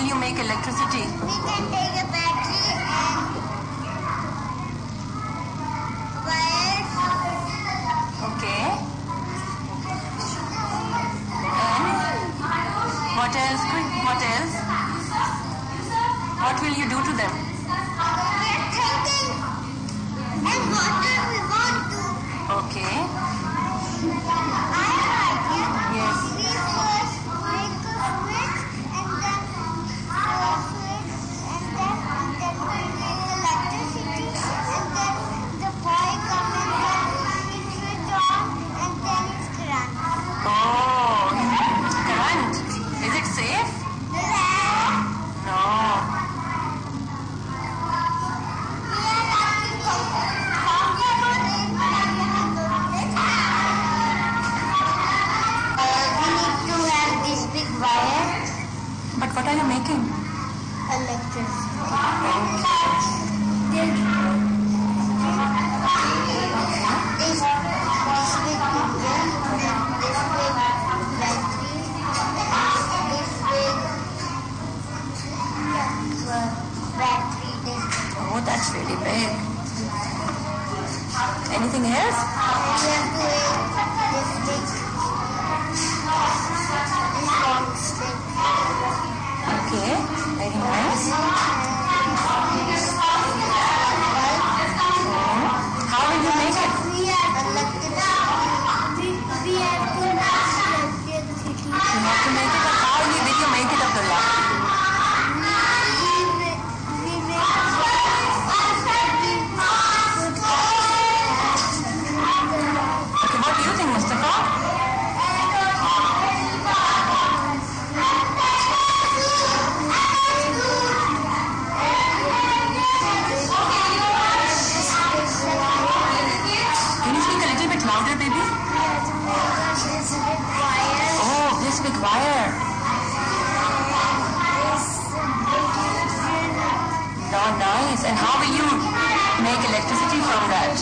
will you make electricity? We can take a battery and wires. Okay. And what else? What else? What will you do to them? We are thinking and water we want to. Okay. I have idea. Yes. We first make a switch and then we make electricity and then the boy comes and we switch on and then it's current. Oh, current. Is it safe? No. But what are you making? Electricity. This big engine, this big battery, this big battery, this. Oh, that's really big. Anything else? We have to make this big, this long stick. Okay, very nice. How will you make it? We have to make electricity. You have to make it up. How will you make it, Abdullah? We make Okay, what do you think, Mustafa? Can you speak a little bit louder, baby? Oh, this big wire. Oh, nice. And how will you make electricity from that?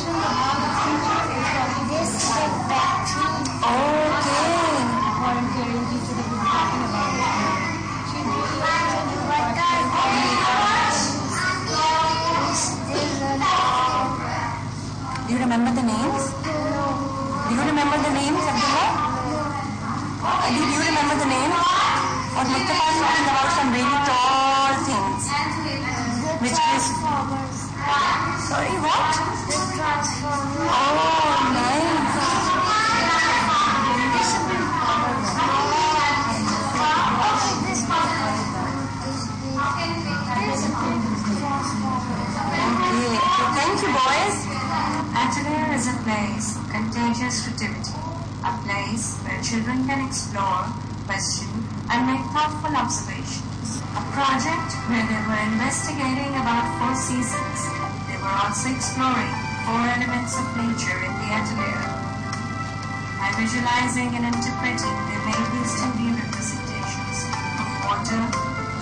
Do you remember the names? Do you remember the names, Abdullah? Do you remember the names? Or Mustafa is talking about some really tall things. Which is... Sorry, what? Oh, nice. Okay, thank you, boys. Atelier is a place of contagious creativity, a place where children can explore, question, and make thoughtful observations. A project where they were investigating about 4 seasons. They were also exploring 4 elements of nature in the atelier. By visualizing and interpreting, they made these 2D representations of water,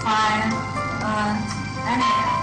fire, earth, and air.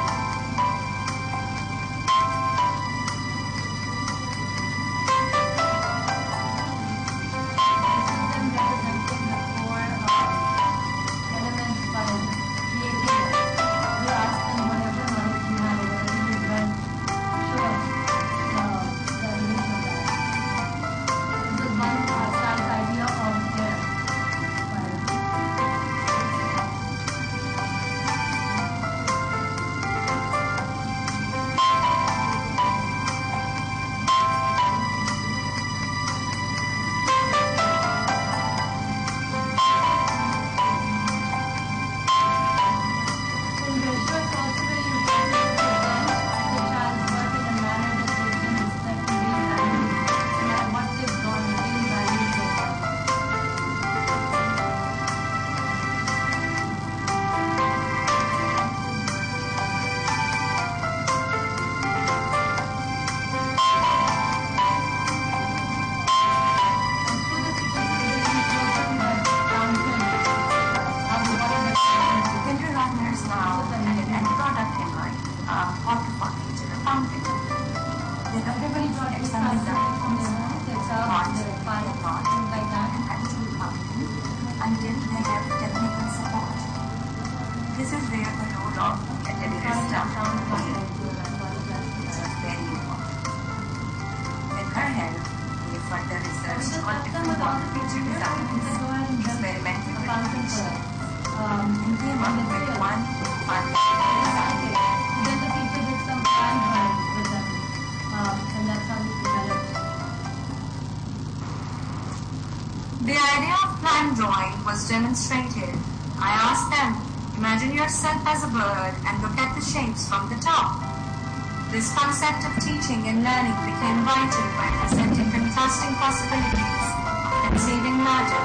this is where the role of editor's staff was very important. With her help, we further researched on different water feature designs, experimented with features, and came up with one design. Then the teacher did some plan drawings with them, and that's how we developed. The idea of plan drawing was demonstrated. I asked them, imagine yourself as a bird and look at the shapes from the top. This concept of teaching and learning became vital by presenting contrasting possibilities, conceiving matter.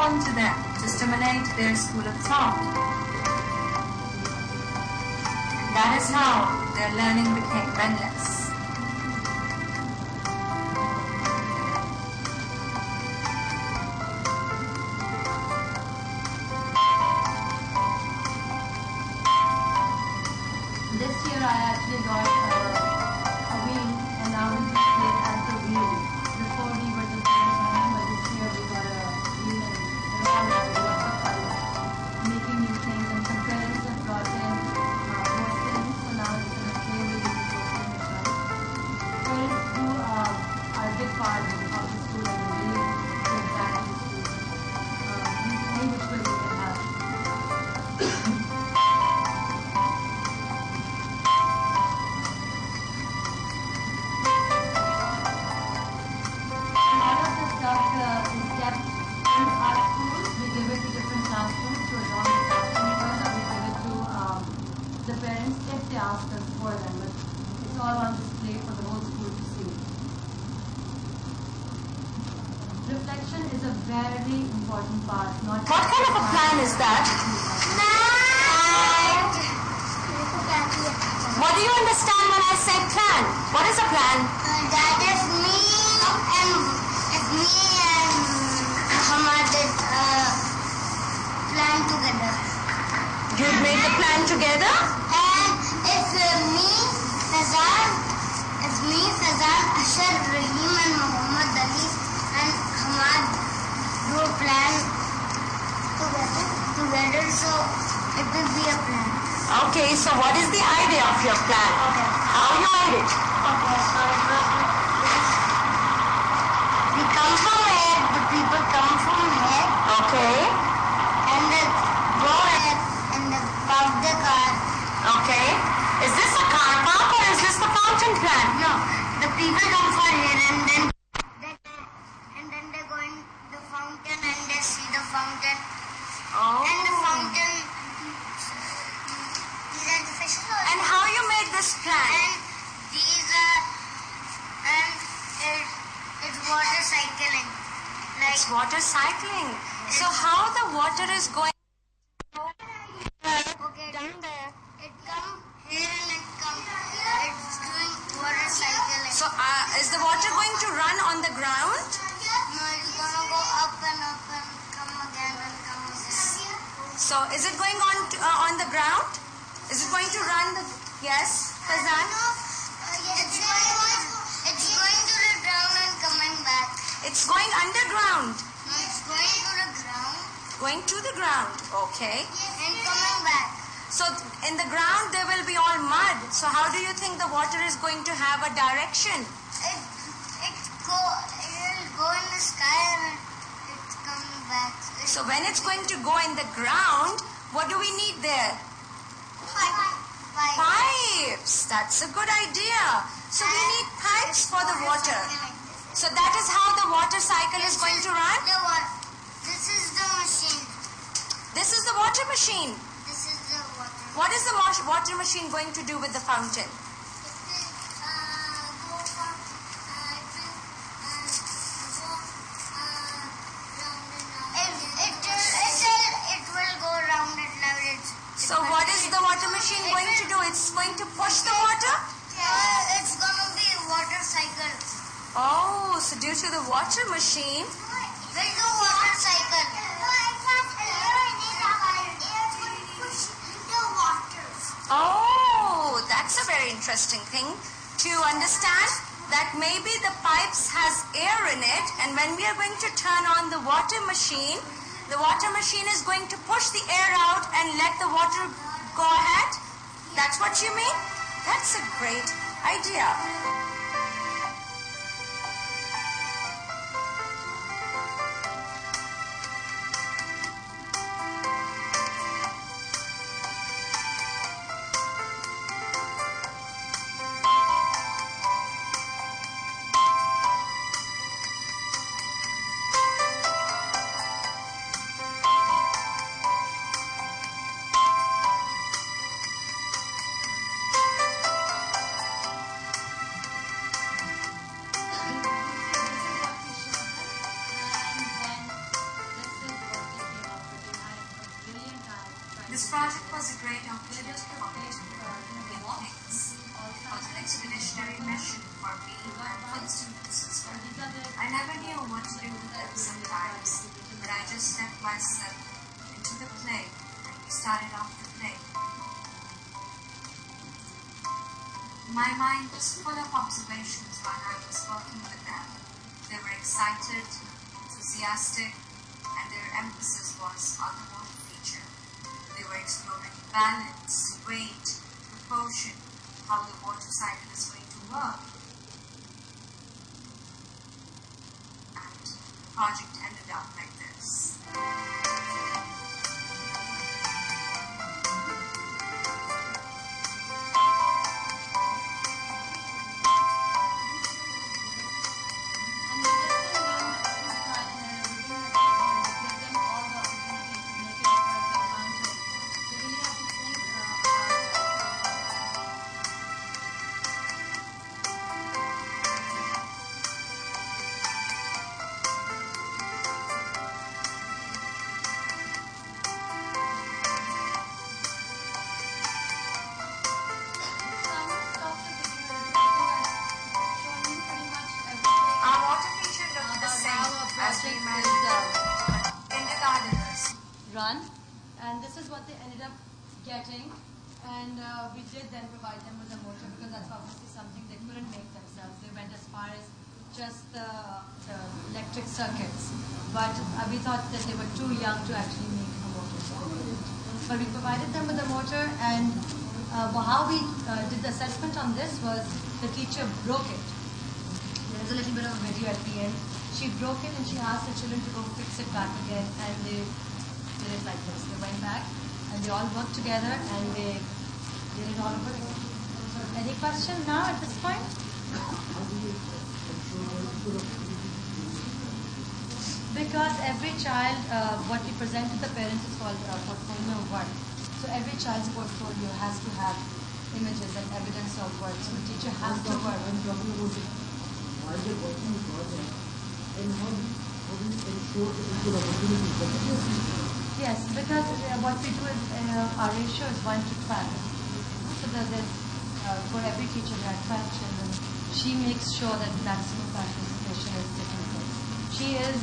To them to stimulate their school of thought. And that is how their learning became endless. This year I actually got a wheel, and now we play as the wheel. Before we were just doing but this year we got a wheel, and lots of fun making new things. And some parents have brought in more things, so now it's going to play with these things as well. Parents who are a big part of the school and really give back to the school. Any which way we can help. Ask us for them, but it's all on display for the whole school to see. Reflection is a very important part. Not What kind of a plan is that? What do you understand when I say plan? What is a plan? That is me and Hamad did plan together. You made the plan together? It's me, Fazan, Ashar, Rahim and Muhammad Ali and Hamad do a plan together, so it will be a plan. Okay, so what is the idea of your plan? Okay. How you made it? We come from here, the people come from here. Okay. And they go ahead and they park the car. Okay. Is this a car park or is this the fountain plan? No, the people come for here and then they go in the fountain and they see the fountain. Oh. And the fountain, these are the fishes. And how you made this plan? And these are, and it's water cycling. Like It's water cycling. So how the water is going? okay, down there. It comes here and it comes. It's doing water cycling. So is the water going to run on the ground? No, it's gonna go up and come again and come again. So is it going on the ground? Is it going to run the? Yes, Fazan? It's going to the ground and coming back. It's going underground. No, it's going to the ground Going to the ground. Okay. and coming back. So in the ground there will be all mud. So how do you think the water is going to have a direction? It'll go in the sky and it's coming back. So when it's going to go in the ground, what do we need there? Pipe. Pipes. That's a good idea. So we need pipes for the water. So that is how the water cycle is going to run? This is the machine. This is the water machine. This is the water. What is the water machine going to do with the fountain? It will go round and round. So what is the water machine going to do? It's going to push the water? It's gonna be water cycle. Oh, so due to the water machine, We'll do water cycle. No, it has air in it. Air will push the water. oh, that's a very interesting thing to understand, that maybe the pipes has air in it, and when we are going to turn on the water machine is going to push the air out and let the water go ahead. That's what you mean? That's a great idea. This project was a great opportunity for me to learn new things. It was an expeditionary mission for me and for the students as well. I never knew what to do with them sometimes, but I just stepped myself into the play and we started off the play. My mind was full of observations while I was working with them. They were excited, enthusiastic, and their emphasis was on the water feature. They were exploring balance, weight, proportion, how the water cycle is going to work. And the project ended up like this. Run, and this is what they ended up getting, and we did then provide them with a motor, because that's obviously something they couldn't make themselves. They went as far as just the electric circuits, but we thought that they were too young to actually make a motor. But we provided them with a motor, and how we did the assessment on this was the teacher broke it. There's a little bit of a video at the end. She broke it and she asked the children to go fix it back again, and they did it like this. They went back and they all worked together and they did it all over again. Any question now at this point? Because every child, what we present to the parents is called portfolio work. So every child's portfolio has to have images and evidence of work. So the teacher has to work. Yes, because what we do is our ratio is 1 to 12. So there's for every teacher there are 12 children. She makes sure that maximum participation is taking place. She is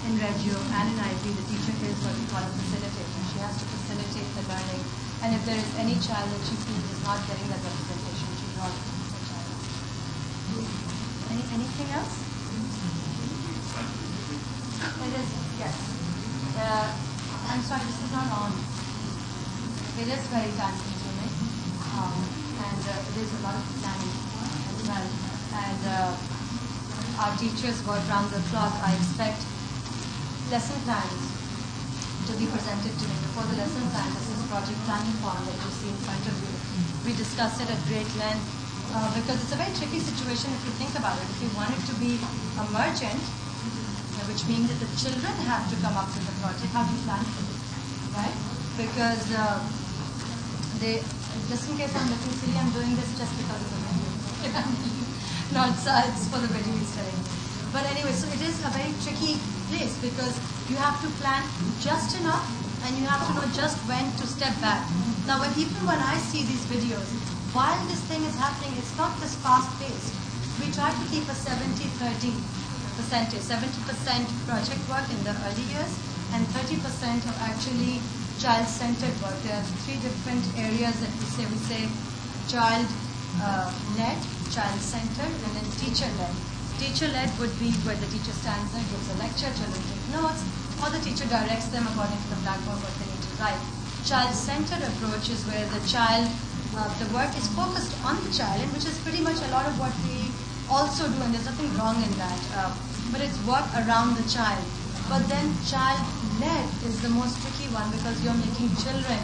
in Regio and in IB, the teacher is what we call a facilitator. She has to facilitate the learning, and if there is any child that she feels is not getting that representation, she draws the child. Anything else? It is, yes. I'm sorry, this is not on. It is very time consuming, and it is a lot of planning as well. And our teachers work round the clock. I expect lesson plans to be presented to me. Before the lesson plan, this is project planning form that you see in front of you. We discussed it at great length because it's a very tricky situation if you think about it. If you want it to be a merchant, which means that the children have to come up with the project, how do you plan for it, right? Because they, just in case I'm looking silly, I'm doing this just because of the video. Not it's for the video study. But anyway, so it is a very tricky place because you have to plan just enough and you have to know just when to step back. Now when I see these videos, while this thing is happening, it's not this fast-paced. We try to keep a 70-30 percentage, 70% project work in the early years and 30% of actually child-centered work. There are three different areas that we say. We say child-led, child-centered, and then teacher-led. Teacher-led would be where the teacher stands and gives a lecture, children take notes, or the teacher directs them according to the blackboard what they need to write. Child-centered approach is where the child, the work is focused on the child, and which is pretty much a lot of what we also do, and there's nothing wrong in that. But it's work around the child. But then child-led is the most tricky one because you're making children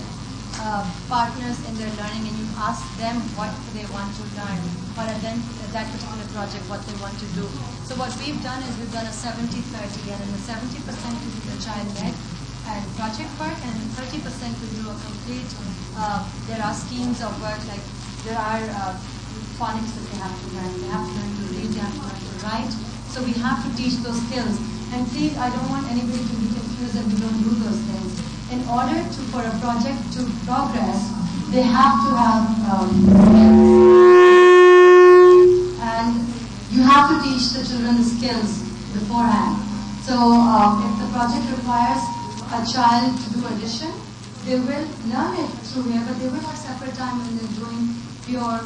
partners in their learning, and you ask them what they want to learn, or at that particular project what they want to do. So what we've done is we've done a 70-30, and in the 70% we do the child-led and project work, and in 30% we do a complete, there are schemes of work, like there are phonics that they have to learn. They have to learn to read, they have to learn to write. So we have to teach those skills. And please, I don't want anybody to be confused that we don't do those things. In order for a project to progress, they have to have skills. And you have to teach the children the skills beforehand. So if the project requires a child to do addition, they will learn it through here, but they will have separate time when they're doing pure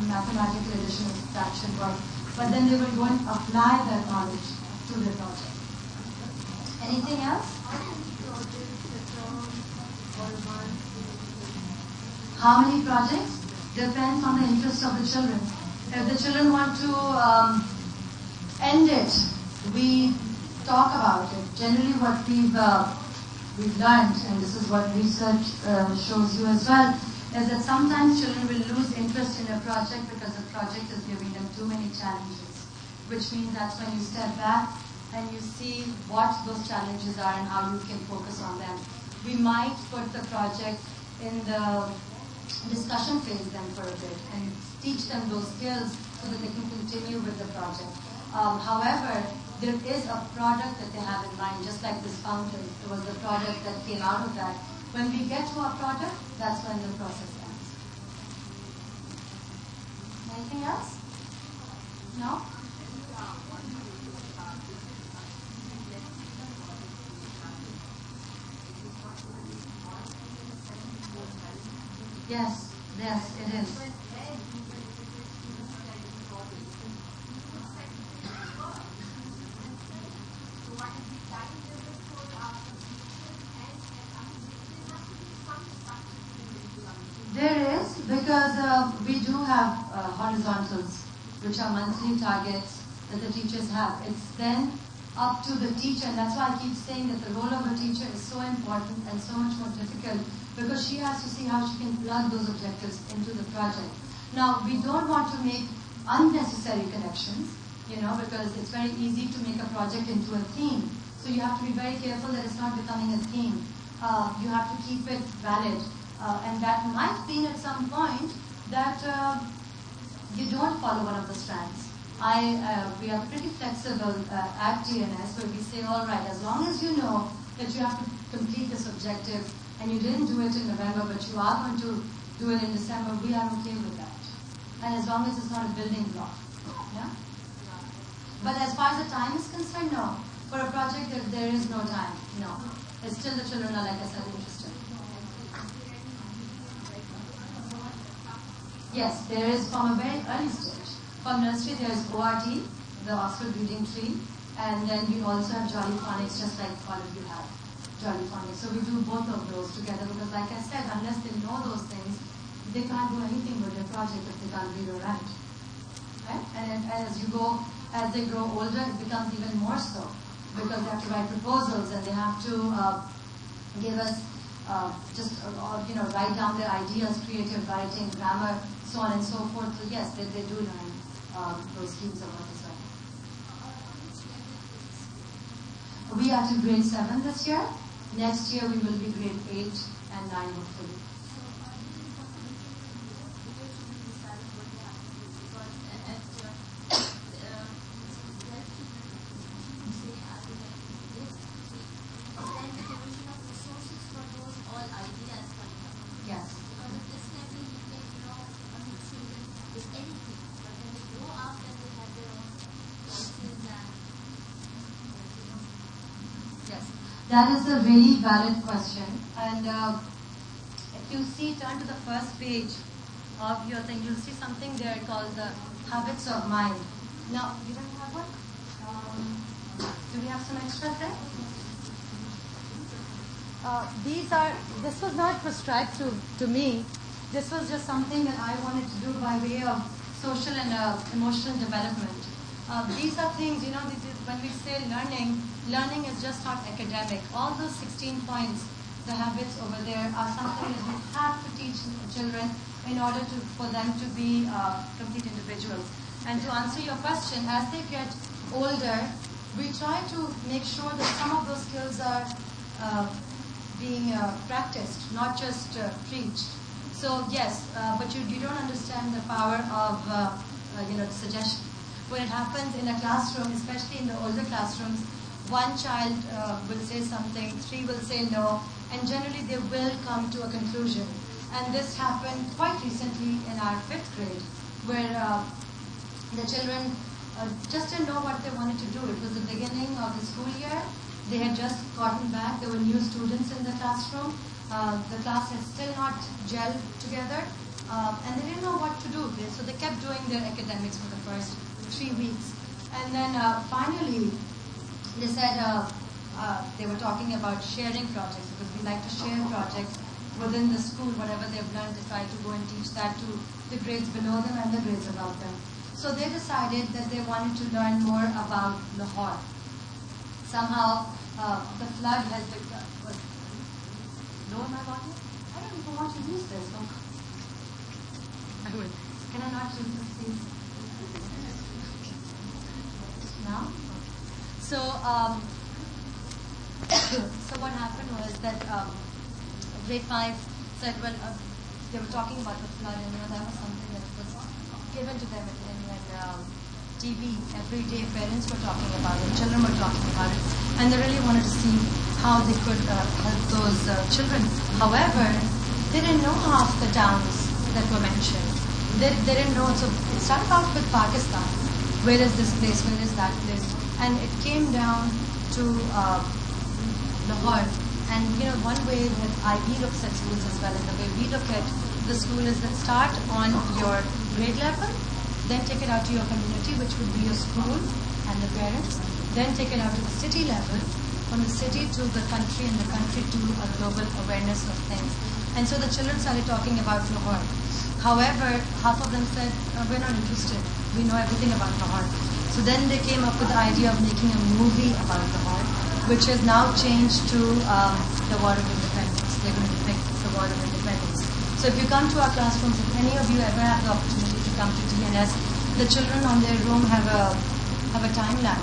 mathematical addition and subtraction work. But then they will go and apply that knowledge to their project. Anything else? How many projects? Depends on the interest of the children. If the children want to end it, we talk about it. Generally what we've learned, and this is what research shows you as well, is that sometimes children will lose interest in a project because the project is giving them too many challenges, which means that's when you step back and you see what those challenges are and how you can focus on them. We might put the project in the discussion phase then for a bit and teach them those skills so that they can continue with the project. However, there is a product that they have in mind, just like this fountain. It was the product that came out of that. When we get to our product, that's when the process ends. Anything else? No? Yes, yes, it is. There is, because we do have horizontals, which are monthly targets that the teachers have. It's then up to the teacher, and that's why I keep saying that the role of a teacher is so important and so much more difficult, because she has to see how she can plug those objectives into the project. Now, we don't want to make unnecessary connections, because it's very easy to make a project into a theme. So you have to be very careful that it's not becoming a theme. You have to keep it valid. And that might mean at some point that you don't follow one of the strands. We are pretty flexible at TNS, where we say, all right, as long as you know that you have to complete this objective, and you didn't do it in November, but you are going to do it in December, we are okay with that. And as long as it's not a building block. Yeah? But as far as the time is concerned, no. For a project, there is no time. No. It's still the children are, like I said, interested. Yes, there is from a very early stage. From nursery, there is ORT, the Oxford Reading Tree, and then we also have Jolly Phonics, just like all of you have. Jolly Phonics. So we do both of those together because, like I said, unless they know those things, they can't do anything with their project if they can't read or write. Right? And as they grow older, it becomes even more so because they have to write proposals and they have to give us write down their ideas, creative writing, grammar, so on and so forth. So yes, they do learn those schemes of work as well. We are to grade 7 this year. Next year we will be grade 8 and 9 hopefully. That is a really valid question. And if you see, turn to the first page of your thing, you'll see something there called the habits of mind. Now, you don't have one? Do we have some extra there? This was not prescribed to me. This was just something that I wanted to do by way of social and emotional development. These are things, when we say learning is just not academic. All those 16 points, the habits over there, are something that we have to teach children in order for them to be complete individuals. And to answer your question, as they get older, we try to make sure that some of those skills are being practiced, not just preached. So yes, but you don't understand the power of suggestion. When it happens in a classroom, especially in the older classrooms, one child will say something, three will say no, and generally they will come to a conclusion. And this happened quite recently in our 5th grade, where the children just didn't know what they wanted to do. It was the beginning of the school year. They had just gotten back. There were new students in the classroom. The class had still not gelled together, and they didn't know what to do. So they kept doing their academics for the first 3 weeks. And then finally, they said they were talking about sharing projects, because we like to share projects within the school. Whatever they've learned, they try to go and teach that to the grades below them and the grades above them. So they decided that they wanted to learn more about Lahore. Somehow, the flood has become... Lower my volume? I don't even want to use this. Oh. I will. Can I not use this, please? Now? So, so what happened was that grade 5 said, well, they were talking about the flood, and that was something that was given to them in TV. Every day parents were talking about it, children were talking about it, and they really wanted to see how they could help those children. However, they didn't know half the towns that were mentioned. They didn't know, so it started out with Pakistan. Where is this place? Where is that place? And it came down to Lahore. And one way that IB looks at schools as well, and the way we look at the school, is that start on your grade level, then take it out to your community, which would be your school and the parents, then take it out to the city level, from the city to the country, and the country to a global awareness of things. And so the children started talking about Lahore. However, half of them said, we're not interested. We know everything about Lahore. So then they came up with the idea of making a movie about Lahore, which has now changed to the War of Independence. They're going to depict the War of Independence. So if you come to our classrooms, if any of you ever have the opportunity to come to TNS, the children on their room have a timeline,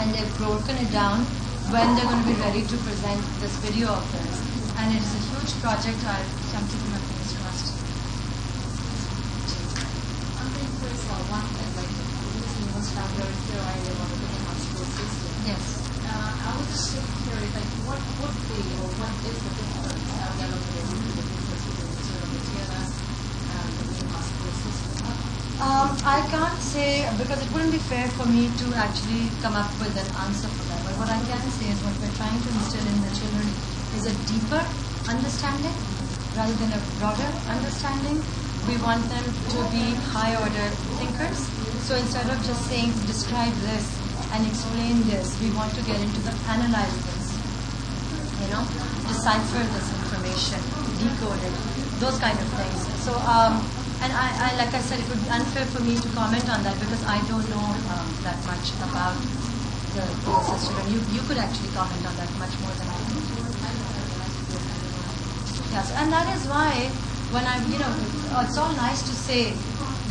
and they've broken it down when they're going to be ready to present this video of theirs. And it is a huge project. I'll come to my fingers crossed. I'm being curious about one thing, like this was founded here, I live on the Beaconhouse Group system. Yes. I was just curious, like what would be, or what is the difference between the difference between the TNS and the Beaconhouse Group system? I can't say, because it wouldn't be fair for me to actually come up with an answer for that. But what I can say is what we're trying to instill in the children is a deeper understanding rather than a broader understanding. We want them to be high-order thinkers. So instead of just saying, describe this and explain this, we want to get into the analyze this, decipher this information, decode it, those kind of things. So, and I like I said, it would be unfair for me to comment on that because I don't know that much about the system, and you could actually comment on that much more than I do. Yes, and that is why when it's all nice to say,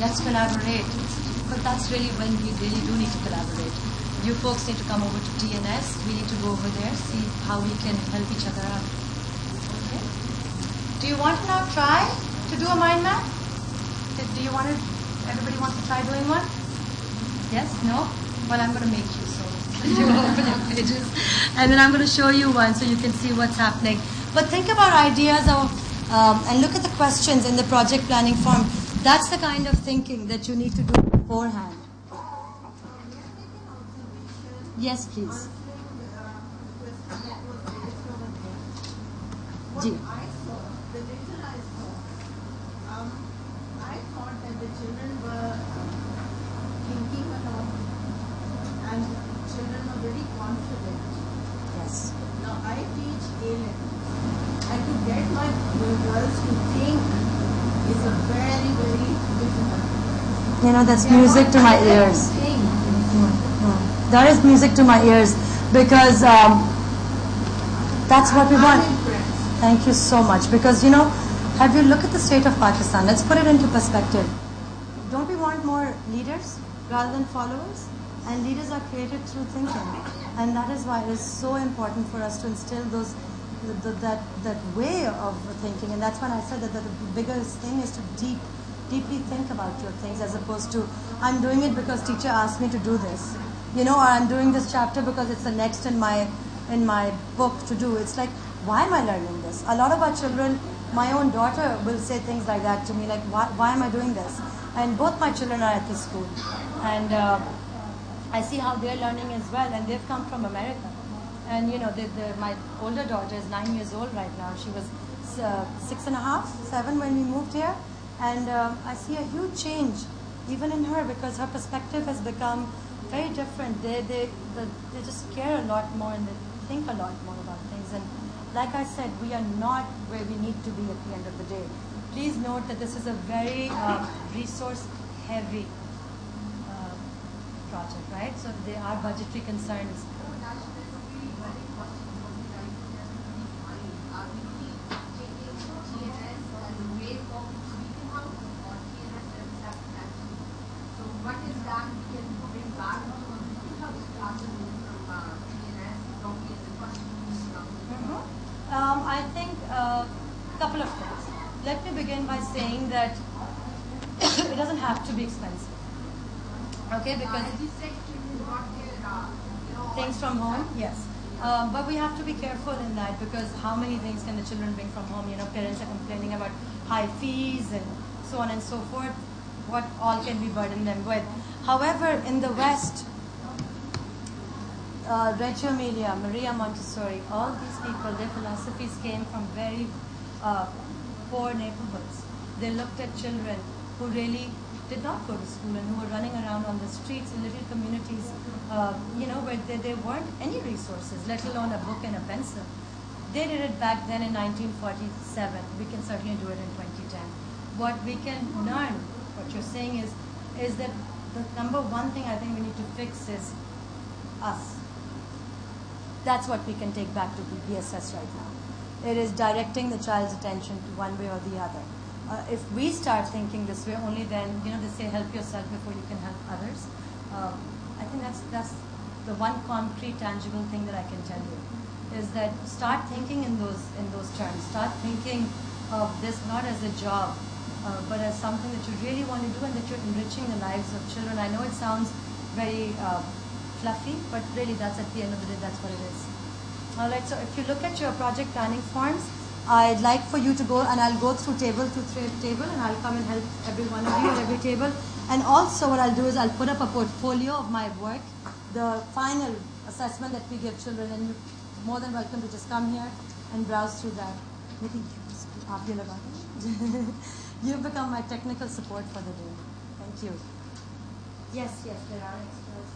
let's collaborate, but that's really when we really do need to collaborate. You folks need to come over to TNS. We need to go over there, see how we can help each other out. Okay? Do you want to now try to do a mind map? Do you want to? Everybody wants to try doing one? Yes? No? Well, I'm going to make you, so you open your pages, and then I'm going to show you one so you can see what's happening. But think about ideas of, and look at the questions in the project planning form. That's the kind of thinking that you need to do beforehand. Yes, please. Ji. I saw, the little I saw, I thought that the children were thinking a lot and children were very confident. Yes. Now I teach A-level and to get my girls to think is a very, very difficult. You know, that's music to my ears. That is music to my ears because that's what we want. Thank you so much. Because, you know, have you looked at the state of Pakistan? Let's put it into perspective. Don't we want more leaders rather than followers? And leaders are created through thinking. And that is why it is so important for us to instill that way of thinking. And that's when I said that the biggest thing is to deeply think about your things, as opposed to, I'm doing it because teacher asked me to do this. You know, or I'm doing this chapter because it's the next in my book to do. It's like, why am I learning this? A lot of our children, my own daughter will say things like that to me, like, why am I doing this? And both my children are at this school. And I see how they're learning as well, and they've come from America. And you know, my older daughter is 9 years old right now. She was 6.5, 7 when we moved here. And I see a huge change even in her, because her perspective has become very different. They just care a lot more, and they think a lot more about things. And like I said, we are not where we need to be at the end of the day. Please note that this is a very resource-heavy project, right? So there are budgetary concerns. What is that we can bring back to classes from TNS, probably as a question? I think a couple of things. Let me begin by saying that it doesn't have to be expensive. Okay, because As you said, children brought their, things from home, yes. But we have to be careful in that, because how many things can the children bring from home? You know, parents are complaining about high fees and so on and so forth. What all can we burden them with? However, in the West, Reggio Emilia, Maria Montessori, all these people, their philosophies came from very poor neighborhoods. They looked at children who really did not go to school and who were running around on the streets in little communities, you know, where there weren't any resources, let alone a book and a pencil. They did it back then in 1947. We can certainly do it in 2010. What we can learn, what you're saying is that the number one thing I think we need to fix is us. That's what we can take back to BSS right now. It is directing the child's attention to one way or the other. If we start thinking this way, only then, you know, they say help yourself before you can help others. I think that's the one concrete, tangible thing that I can tell you, is that start thinking in those terms. Start thinking of this not as a job, but as something that you really want to do, and that you're enriching the lives of children. I know it sounds very fluffy, but really that's at the end of the day, that's what it is. All right, so if you look at your project planning forms, I'd like for you to go, and I'll go through table to table, and I'll come and help every one of you at every table. And also what I'll do is I'll put up a portfolio of my work, the final assessment that we give children, and you're more than welcome to just come here and browse through that. Maybe you've become my technical support for the day. Thank you. Yes, there are extras.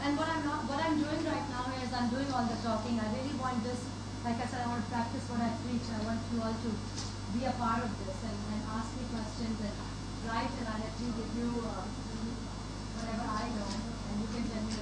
And what I'm doing right now is I'm doing all the talking. I really want this, like I said, I want to practice what I preach. I want you all to be a part of this and ask me questions and write, and I'll let you give you whatever I know, and you can tell me